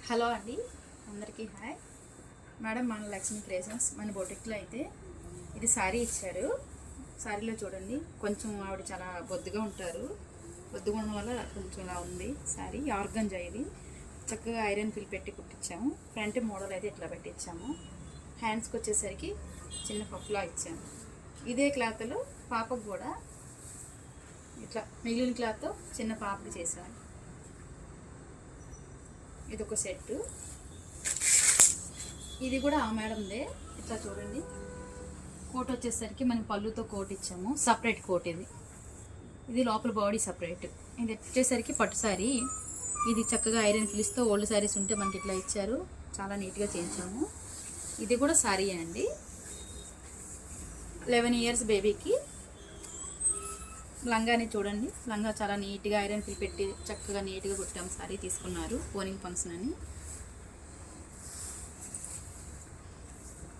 Hello అండి, అందరికీ hi. Madam, మన లక్ష్మీ క్రియేషన్స్ మన బొటిక్లో అయితే ఇది శారీ ఇచ్చారు. శారీలో చూడండి, కొంచెం ఆవిడ చాలా బొద్దుగా ఉంటారు. బొద్దుగా ఉండడం వల్ల కొంచెం ఇలా ఉంది శారీ. ఆర్గంజా ఇది చక్కగా ఐరన్ ఫిల్ పెట్టి కుట్టించాము. ఫ్రంట్ మోడల్ అయితే ఇట్లా పెట్టించాము. హ్యాండ్స్కి వచ్చేసరికి చిన్న పఫ్లా ఇచ్చాము. ఇదే క్లాత్లో పాపకు కూడా ఇట్లా మిగిలిన క్లాత్తో చిన్న పాపకి చేసాము. ఇది ఒక సెట్. ఇది కూడా ఆ మేడందే. ఇట్లా చూడండి, కోట్ వచ్చేసరికి మనం పళ్ళుతో కోట్ ఇచ్చాము. సపరేట్ కోట్ ఇది లోపల బాడీ సపరేట్. ఇది వచ్చేసరికి పట్టు శారీ. ఇది చక్కగా ఐరన్ ఫిలిస్తో ఓల్డ్ శారీస్ ఉంటే మనకి ఇట్లా ఇచ్చారు. చాలా నీట్గా చేయించాము. ఇది కూడా శారీ అండి. 11 ఇయర్స్ బేబీకి లంగాని చూడండి. లంగా చాలా నీట్గా ఐరన్ ఫిల్ పెట్టి చక్కగా నీట్గా కుట్టాము. సారీ తీసుకున్నారు ఓనింగ్ ఫంక్షన్ అని.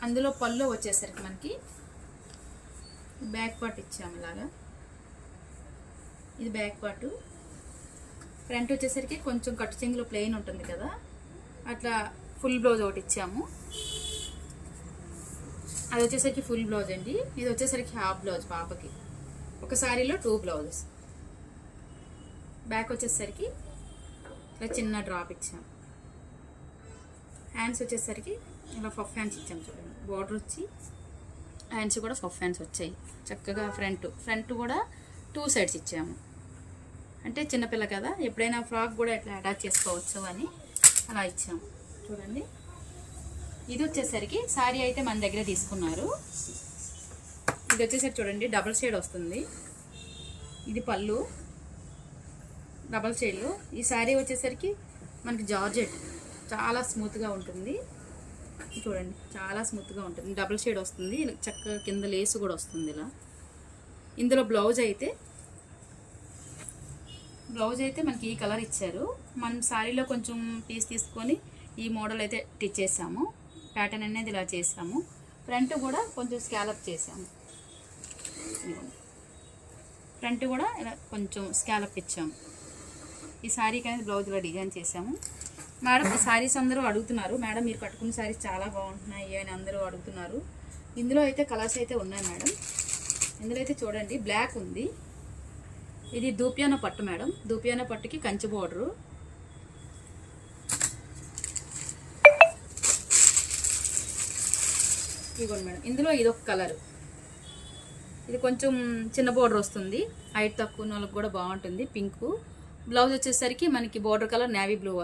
అందులో పళ్ళు వచ్చేసరికి మనకి బ్యాక్ పార్ట్ ఇచ్చాము. ఇలాగా ఇది బ్యాక్ పార్ట్. ఫ్రంట్ వచ్చేసరికి కొంచెం కట్టు చెంగులో ప్లెయిన్ ఉంటుంది కదా, అట్లా ఫుల్ బ్లౌజ్ ఒకటి ఇచ్చాము. అది వచ్చేసరికి ఫుల్ బ్లౌజ్ అండి. ఇది వచ్చేసరికి హాఫ్ బ్లౌజ్ పాపకి. ఒక శారీలో 2 బ్లౌజెస్. బ్యాక్ వచ్చేసరికి ఇలా చిన్న డ్రాప్ ఇచ్చాం. హ్యాండ్స్ వచ్చేసరికి ఇలా పఫ్ హ్యాండ్స్ ఇచ్చాం. చూడండి, బార్డర్ వచ్చి హ్యాండ్స్ కూడా పఫ్ హ్యాండ్స్ వచ్చాయి. చక్కగా ఫ్రంట్ కూడా 2 సైడ్స్ ఇచ్చాము. అంటే చిన్నపిల్ల కదా, ఎప్పుడైనా ఫ్రాక్ కూడా ఇట్లా అటాచ్ చేసుకోవచ్చు అని అలా ఇచ్చాము. చూడండి, ఇది వచ్చేసరికి శారీ అయితే మన దగ్గర తీసుకున్నారు. ఇది వచ్చేసరికి చూడండి, డబల్ షేడ్ వస్తుంది. ఇది పళ్ళు డబల్ షేడ్లో. ఈ శారీ వచ్చేసరికి మనకి జార్జెట్ చాలా స్మూత్గా ఉంటుంది. చూడండి, చాలా స్మూత్గా ఉంటుంది. డబల్ షేడ్ వస్తుంది. చక్కగా కింద లేసు కూడా వస్తుంది ఇలా. ఇందులో బ్లౌజ్ అయితే మనకి ఈ కలర్ ఇచ్చారు. మనం శారీలో కొంచెం పీస్ తీసుకొని ఈ మోడల్ అయితే స్టిచ్ చేసాము. ప్యాటర్న్ అనేది ఇలా చేసాము. ఫ్రంట్ కూడా కొంచెం స్కాలప్ చేసాము. ఫ్రంట్ కూడా ఇలా కొంచెం స్కాలప్ ఇచ్చాము. ఈ శారీకి అనేది బ్లౌజ్లో డిజైన్ చేసాము. మేడం, ఈ శారీస్ అందరూ అడుగుతున్నారు, మేడం మీరు కట్టుకున్న శారీస్ చాలా బాగుంటున్నాయి అని అందరూ అడుగుతున్నారు. ఇందులో అయితే కలర్స్ అయితే ఉన్నాయి మేడం. ఇందులో అయితే చూడండి, బ్లాక్ ఉంది. ఇది దూపియానా పట్టు మేడం. దూపియానా పట్టుకి కంచి బోర్డరు. ఇదిగోండి మేడం, ఇందులో ఇదొక కలర్. ఇది కొంచెం చిన్న బోర్డర్ వస్తుంది. హైట్ తక్కువ వాళ్ళకి కూడా బాగుంటుంది. పింక్ బ్లౌజ్ వచ్చేసరికి మనకి బోర్డర్ కలర్ నేవీ బ్లూ వస్తుంది.